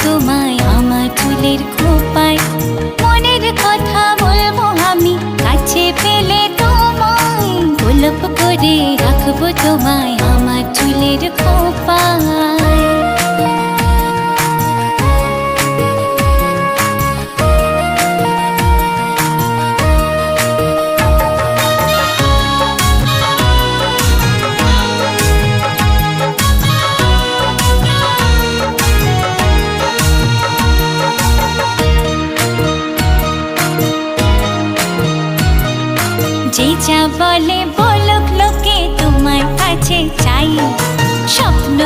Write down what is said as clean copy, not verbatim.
তোমায় আমার চুলের খোপায়। মনের কথা বলবো আমি কাছে পেলে তোমায়, গোলাপ করে রাখবো তোমায় আমার চুলের খোপায়। যে যা বলে বলুক লোকে, তোমার কাছে চাই স্বপ্ন